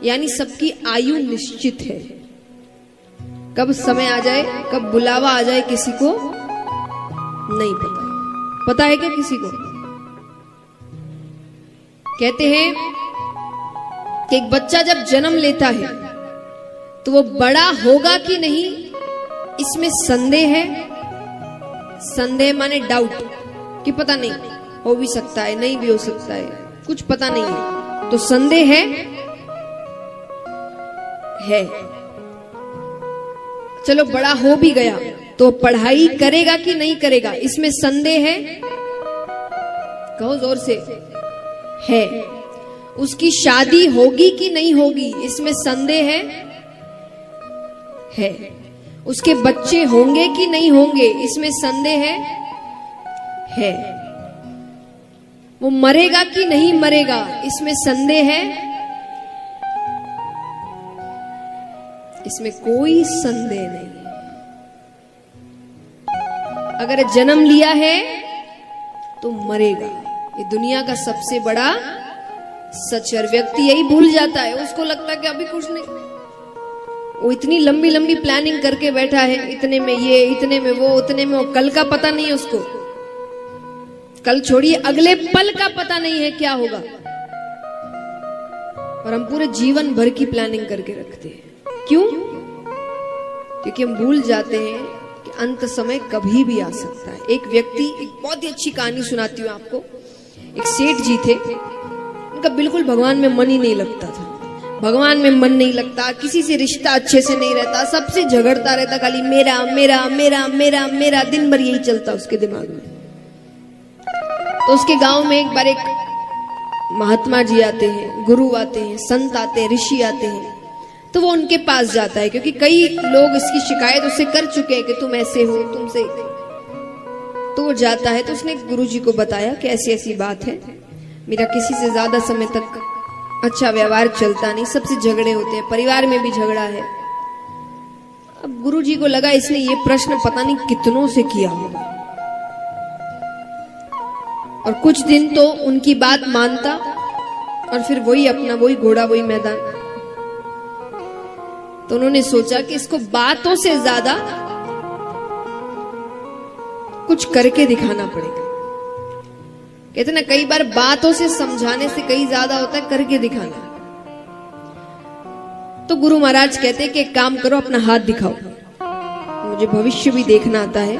यानी सबकी आयु निश्चित है। कब समय आ जाए, कब बुलावा आ जाए, किसी को नहीं पता। पता है क्या किसी को? कहते हैं कि एक बच्चा जब जन्म लेता है तो वो बड़ा होगा कि नहीं, इसमें संदेह है। संदेह माने डाउट, कि पता नहीं, हो भी सकता है, नहीं भी हो सकता है, कुछ पता नहीं है, तो संदेह है। चलो बड़ा हो भी गया तो पढ़ाई करेगा कि नहीं करेगा, इसमें संदेह है। कहो जोर से, है। उसकी शादी होगी कि नहीं होगी, इसमें संदेह है। उसके बच्चे होंगे कि नहीं होंगे, इसमें संदेह है। वो मरेगा कि नहीं मरेगा, इसमें संदेह है। इसमें कोई संदेह नहीं। अगर जन्म लिया है तो मरेगा, ये दुनिया का सबसे बड़ा सच है। व्यक्ति यही भूल जाता है, उसको लगता है कि अभी कुछ नहीं। वो इतनी लंबी लंबी प्लानिंग करके बैठा है, इतने में ये, इतने में वो, उतने में वो, कल का पता नहीं है उसको। कल छोड़िए, अगले पल का पता नहीं है क्या होगा। और हम पूरे जीवन भर की प्लानिंग करके रखते हैं। क्यों? क्योंकि हम भूल जाते हैं कि अंत समय कभी भी आ सकता है। एक व्यक्ति, एक बहुत ही अच्छी कहानी सुनाती हूँ आपको। एक सेठ जी थे, उनका बिल्कुल भगवान में मन ही नहीं लगता था। भगवान में मन नहीं लगता, किसी से रिश्ता अच्छे से नहीं रहता, सबसे झगड़ता रहता, खाली मेरा मेरा मेरा मेरा मेरा, दिन भर यही चलता उसके दिमाग में। तो उसके गांव में एक बार एक महात्मा जी आते हैं, गुरु आते हैं, संत आते हैं, ऋषि आते हैं। तो वो उनके पास जाता है, क्योंकि कई लोग इसकी शिकायत उससे कर चुके हैं कि तुम ऐसे हो, तुमसे। तो वो जाता है, तो उसने गुरु जी को बताया कि ऐसी ऐसी बात है, मेरा किसी से ज्यादा समय तक अच्छा व्यवहार चलता नहीं, सबसे झगड़े होते हैं, परिवार में भी झगड़ा है। अब गुरु जी को लगा इसने ये प्रश्न पता नहीं कितनों से किया होगा, और कुछ दिन तो उनकी बात मानता, और फिर वही अपना, वही घोड़ा, वही मैदान। तो उन्होंने सोचा कि इसको बातों से ज्यादा कुछ करके दिखाना पड़ेगा। कहते ना, कई बार बातों से समझाने से कई ज्यादा होता है करके दिखाना। तो गुरु महाराज कहते हैं कि एक काम करो, अपना हाथ दिखाओ, मुझे भविष्य भी देखना आता है,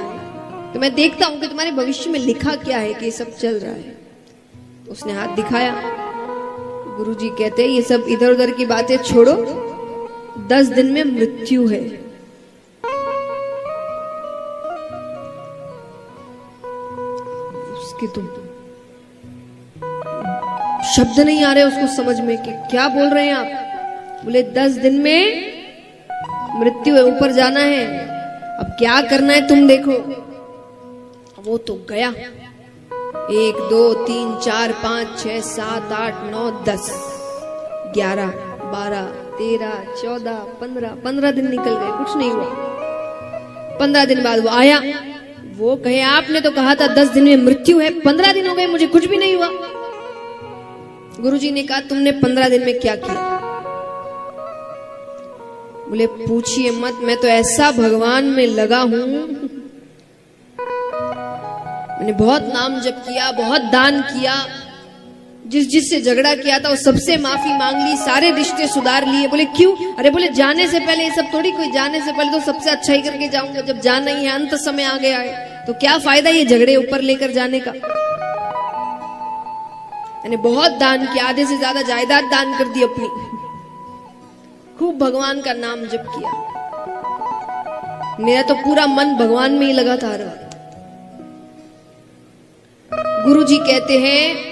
तो मैं देखता हूं कि तुम्हारे भविष्य में लिखा क्या है कि ये सब चल रहा है। तो उसने हाथ दिखाया। गुरु जी कहते हैं ये सब इधर उधर की बातें छोड़ो, 10 दिन में मृत्यु है। उसके तो शब्द नहीं आ रहे उसको समझ में कि क्या बोल रहे हैं आप। बोले 10 दिन में मृत्यु है, ऊपर जाना है, अब क्या करना है तुम देखो। वो तो गया, 1 2 3 4 5 6 7 8 9 10 11 12 13 14 15 दिन निकल गए, कुछ नहीं हुआ। 15 दिन बाद वो आया, वो कहे आपने तो कहा था 10 दिन में मृत्यु है, 15 दिन हो गए मुझे कुछ भी नहीं हुआ। गुरुजी ने कहा तुमने 15 दिन में क्या किया? बोले पूछिए मत, मैं तो ऐसा भगवान में लगा हूं, मैंने बहुत नाम जप किया, बहुत दान किया, जिससे झगड़ा किया था वो सबसे माफी मांग ली, सारे रिश्ते सुधार लिए। बोले क्यों? अरे बोले जाने से पहले, ये सब थोड़ी कोई जाने से पहले तो सबसे अच्छा ही करके जाऊंगा, जब जाना ही है, अंत समय आ गया है तो क्या फायदा ये झगड़े ऊपर लेकर जाने का। मैंने बहुत दान किया, आधे से ज्यादा जायदाद दान कर दी अपनी, खूब भगवान का नाम जप किया, मेरा तो पूरा मन भगवान में ही लगा था। गुरु जी कहते हैं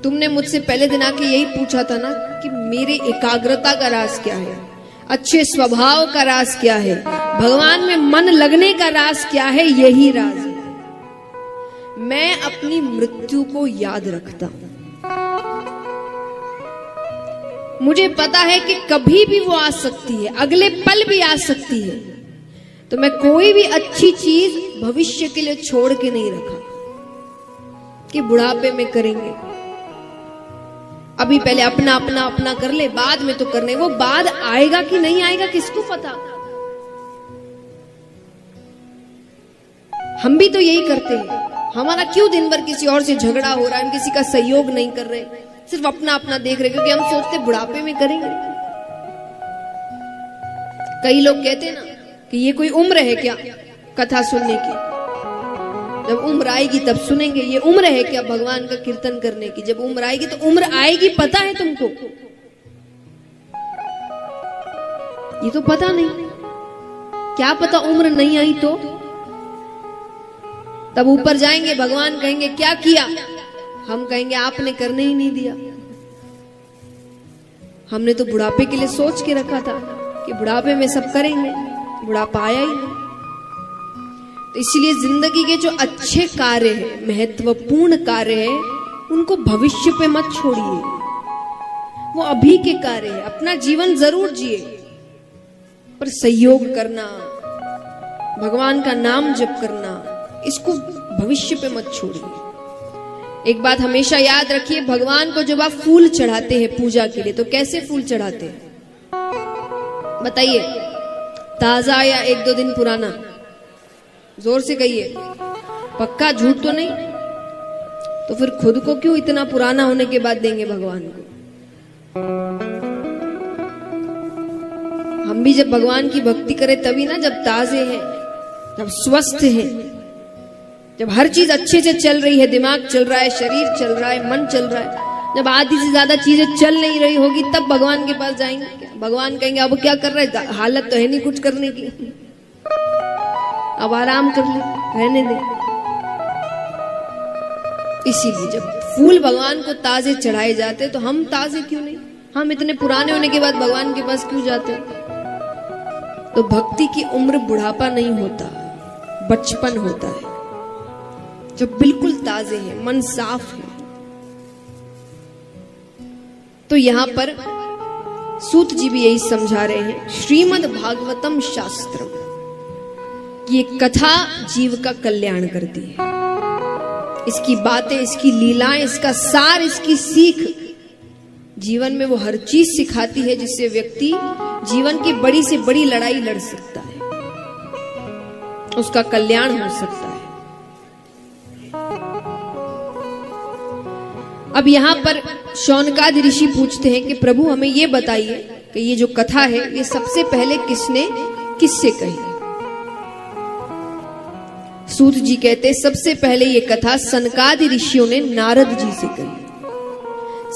तुमने मुझसे पहले दिन आके यही पूछा था ना कि मेरे एकाग्रता का राज क्या है, अच्छे स्वभाव का राज क्या है, भगवान में मन लगने का राज क्या है। यही राज है। मैं अपनी मृत्यु को याद रखता हूं, मुझे पता है कि कभी भी वो आ सकती है, अगले पल भी आ सकती है, तो मैं कोई भी अच्छी चीज भविष्य के लिए छोड़ के नहीं रखा कि बुढ़ापे में करेंगे। अभी पहले अपना अपना अपना कर ले, बाद में तो करने। वो बाद आएगा कि नहीं आएगा किसको पता। हम भी तो यही करते हैं। हमारा क्यों दिन भर किसी और से झगड़ा हो रहा है, हम किसी का सहयोग नहीं कर रहे, सिर्फ अपना अपना देख रहे, क्योंकि हम सोचते बुढ़ापे में करेंगे। कई लोग कहते हैं ना कि ये कोई उम्र है क्या कथा सुनने की, जब उम्र आएगी तब सुनेंगे। ये उम्र है क्या भगवान का कीर्तन करने की, जब उम्र आएगी तो उम्र आएगी, पता है तुमको? ये तो पता नहीं। क्या पता उम्र नहीं आई तो? तब ऊपर जाएंगे, भगवान कहेंगे क्या किया, हम कहेंगे आपने करने ही नहीं दिया। हमने तो बुढ़ापे के लिए सोच के रखा था कि बुढ़ापे में सब करेंगे, बुढ़ापा आया ही नहीं। तो इसलिए जिंदगी के जो अच्छे कार्य हैं, महत्वपूर्ण कार्य हैं, उनको भविष्य पे मत छोड़िए। वो अभी के कार्य है। अपना जीवन जरूर जिए, पर सहयोग करना, भगवान का नाम जप करना, इसको भविष्य पे मत छोड़िए। एक बात हमेशा याद रखिए, भगवान को जब आप फूल चढ़ाते हैं पूजा के लिए, तो कैसे फूल चढ़ाते हैं बताइए? ताजा या 1-2 दिन पुराना? जोर से कहिए, पक्का, झूठ तो नहीं? तो फिर खुद को क्यों इतना पुराना होने के बाद देंगे भगवान को? हम भी जब भगवान की भक्ति करें तभी ना, जब ताजे हैं, जब स्वस्थ हैं, जब हर चीज अच्छे से चल रही है, दिमाग चल रहा है, शरीर चल रहा है, मन चल रहा है। जब आधी से ज्यादा चीजें चल नहीं रही होगी तब भगवान के पास जाएंगे। भगवान कहेंगे अब क्या कर रहे हैं, हालत तो है नहीं कुछ करने की, अब आराम कर ले, रहने दे। इसीलिए जब फूल भगवान को ताजे चढ़ाए जाते तो हम ताजे क्यों नहीं? हम इतने पुराने होने के बाद भगवान के पास क्यों जाते? तो भक्ति की उम्र बुढ़ापा नहीं होता, बचपन होता है, जब बिल्कुल ताजे हैं, मन साफ है। तो यहां पर सूत जी भी यही समझा रहे हैं, श्रीमद् भागवतम शास्त्रम, ये कथा जीव का कल्याण करती है। इसकी बातें, इसकी लीलाएं, इसका सार, इसकी सीख जीवन में वो हर चीज सिखाती है जिससे व्यक्ति जीवन की बड़ी से बड़ी लड़ाई लड़ सकता है, उसका कल्याण हो सकता है। अब यहाँ पर शौनकादि ऋषि पूछते हैं कि प्रभु हमें ये बताइए कि ये जो कथा है ये सबसे पहले किसने किससे कही? सूत जी कहते सबसे पहले ये कथा सनकादि ऋषियों ने नारद जी से कही।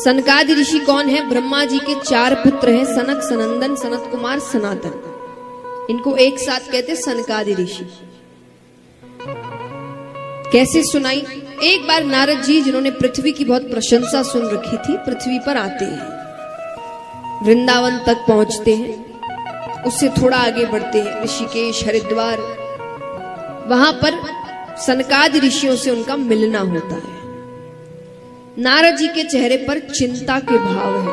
सनकादि ऋषि कौन है? ब्रह्मा जी के 4 पुत्र हैं, सनक, सनंदन, सनत कुमार, सनातन। इनको एक साथ कहते सनकादि ऋषि। कैसे सुनाई? एक बार नारद जी, जिन्होंने पृथ्वी की बहुत प्रशंसा सुन रखी थी, पृथ्वी पर आते हैं, वृंदावन तक पहुंचते हैं, उससे थोड़ा आगे बढ़ते हैं, ऋषिकेश, हरिद्वार। वहां पर सनकादि ऋषियों से उनका मिलना होता है। नारद जी के चेहरे पर चिंता के भाव है।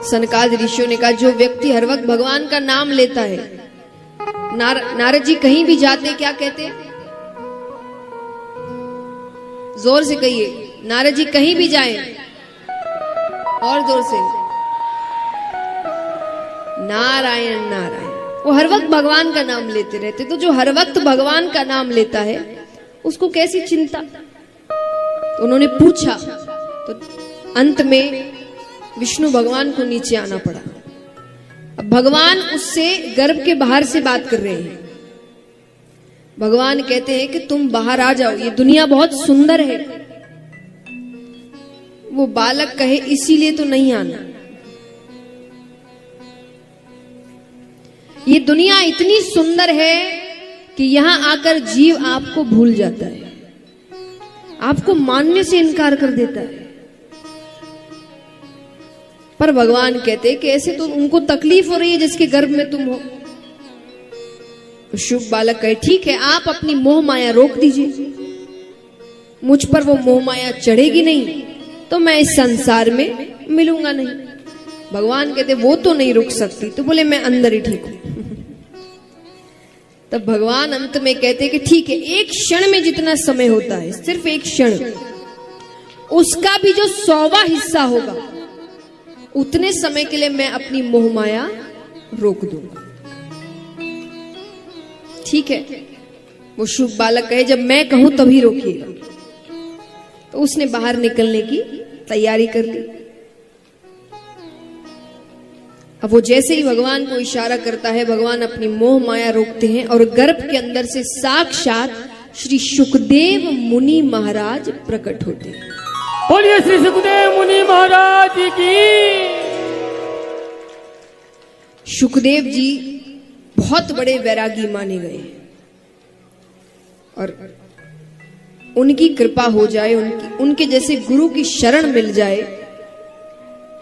सनकादि ऋषियों ने कहा, जो व्यक्ति हर वक्त भगवान का नाम लेता है, नारद जी कहीं भी जाते क्या कहते हैं? जोर से कहिए, नारद जी कहीं भी जाएं, और जोर से, नारायण नारायण। वो हर वक्त भगवान का नाम लेते रहते। तो जो हर वक्त भगवान का नाम लेता है उसको कैसी चिंता? तो उन्होंने पूछा, तो अंत में विष्णु भगवान को नीचे आना पड़ा। अब भगवान उससे गर्भ के बाहर से बात कर रहे हैं। भगवान कहते हैं कि तुम बाहर आ जाओ, ये दुनिया बहुत सुंदर है। वो बालक कहे इसीलिए तो नहीं आना, ये दुनिया इतनी सुंदर है कि यहां आकर जीव आपको भूल जाता है, आपको मानने से इनकार कर देता है। पर भगवान कहते हैं कि ऐसे तो उनको तकलीफ हो रही है जिसके गर्भ में तुम हो। शुभ बालक कहे, ठीक है, आप अपनी मोह माया रोक दीजिए, मुझ पर वो मोह माया चढ़ेगी नहीं तो मैं इस संसार में मिलूंगा नहीं। भगवान कहते वो तो नहीं रुक सकती, तो बोले मैं अंदर ही ठीक हूं। तब भगवान अंत में कहते कि ठीक है, एक क्षण में जितना समय होता है, सिर्फ एक क्षण, उसका भी जो 100वां हिस्सा होगा उतने समय के लिए मैं अपनी मोह माया रोक दूंगा। ठीक है, वो शुभ बालक कहे जब मैं कहूं तभी रोकिएगा। तो उसने बाहर निकलने की तैयारी कर ली। अब वो जैसे ही भगवान को इशारा करता है, भगवान अपनी मोह माया रोकते हैं और गर्भ के अंदर से साक्षात श्री सुखदेव मुनि महाराज प्रकट होते हैं। बोलिए श्री सुखदेव मुनि महाराज की। सुखदेव जी बहुत बड़े वैरागी माने गए और उनकी कृपा हो जाए, उनके जैसे गुरु की शरण मिल जाए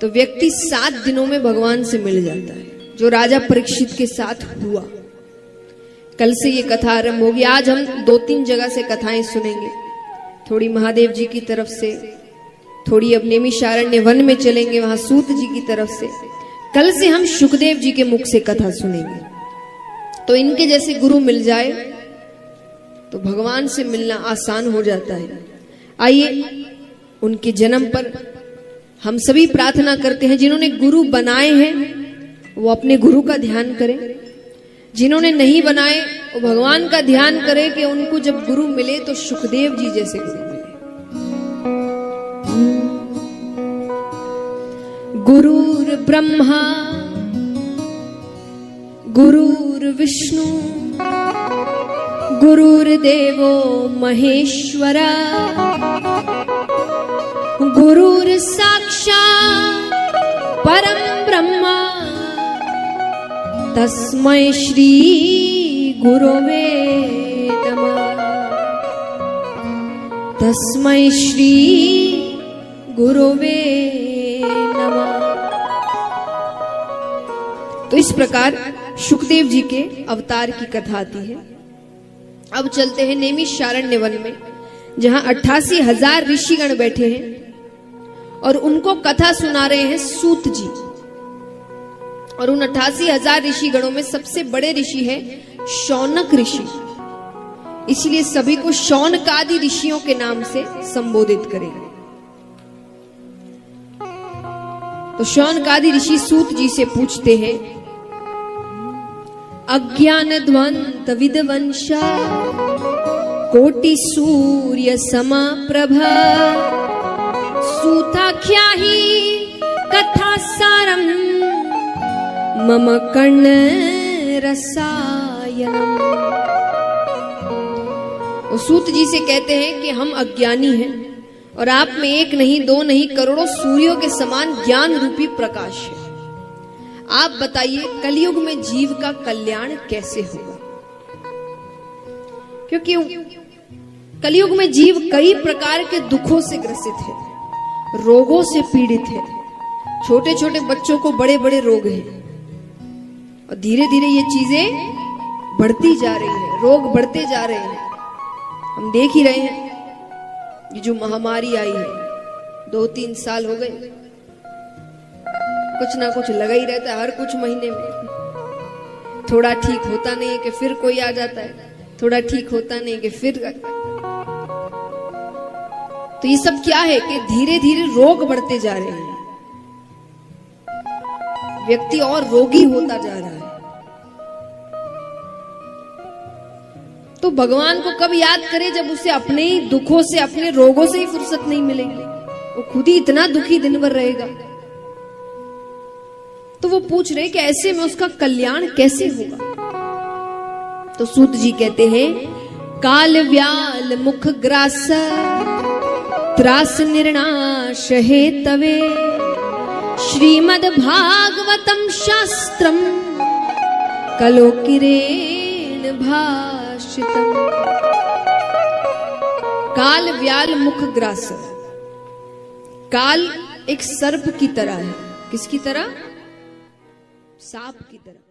तो व्यक्ति 7 दिनों में भगवान से मिल जाता है, जो राजा परीक्षित के साथ हुआ। कल से ये कथा आरंभ होगी। आज हम 2-3 जगह से कथाएं सुनेंगे, थोड़ी महादेव जी की तरफ से, थोड़ी अब नैमिषारण्य वन में चलेंगे, वहां सूत जी की तरफ से। कल से हम सुखदेव जी के मुख से कथा सुनेंगे। तो इनके जैसे गुरु मिल जाए तो भगवान से मिलना आसान हो जाता है। आइए उनके जन्म पर हम सभी प्रार्थना करते हैं, जिन्होंने गुरु बनाए हैं वो अपने गुरु का ध्यान करें, जिन्होंने नहीं बनाए वो भगवान का ध्यान करें कि उनको जब गुरु मिले तो सुखदेव जी जैसे गुरु मिले। गुरुर ब्रह्मा गुरुर विष्णु गुरुर्देवो महेश्वरा गुरुर साक्षात् परम ब्रह्मा तस्मै श्री गुरवे नमः। तस्मै श्री गुरवे नमः। तो इस प्रकार सुखदेव जी के अवतार की कथा आती है। अब चलते हैं नैमिषारण्य वन में, जहां 88,000 ऋषिगण बैठे हैं और उनको कथा सुना रहे हैं सूत जी। और उन 88,000 ऋषिगणों में सबसे बड़े ऋषि है शौनक ऋषि, इसलिए सभी को शौनकादि ऋषियों के नाम से संबोधित करेंगे। तो शौनकादि ऋषि सूत जी से पूछते हैं, अज्ञान ध्वंत विद्वंशा कोटि सूर्य समाप्रभा सूताख्याहि कथा सारम मम कर्ण रसायनम। सूत जी से कहते हैं कि हम अज्ञानी हैं और आप में एक नहीं, दो नहीं, करोड़ों सूर्यों के समान ज्ञान रूपी प्रकाश है। आप बताइए कलयुग में जीव का कल्याण कैसे होगा? क्योंकि कलयुग में जीव कई प्रकार के दुखों से ग्रसित है, रोगों से पीड़ित है। छोटे छोटे बच्चों को बड़े बड़े रोग हैं और धीरे धीरे ये चीजें बढ़ती जा रही है, रोग बढ़ते जा रहे हैं। हम देख ही रहे हैं ये जो महामारी आई है, 2-3 साल हो गए, कुछ ना कुछ लगा ही रहता है हर कुछ महीने में। थोड़ा ठीक होता नहीं है कि फिर कोई आ जाता है, थोड़ा ठीक होता नहीं कि फिर। तो ये सब क्या है कि धीरे धीरे रोग बढ़ते जा रहे हैं, व्यक्ति और रोगी होता जा रहा है। तो भगवान को कब याद करे? जब उसे अपने ही दुखों से, अपने रोगों से ही फुर्सत नहीं मिलेगी, वो खुद ही इतना दुखी दिन भर रहेगा। तो वो पूछ रहे कि ऐसे में उसका कल्याण कैसे होगा? तो सूत जी कहते हैं, काल व्याल मुख ग्रास त्रास निर्णाश हेतवे श्रीमद् भागवतम शास्त्रम कलोकिरेण भाषितम। काल व्याल मुख ग्रास। काल एक सर्प की तरह है। किसकी तरह? सांप की तरह।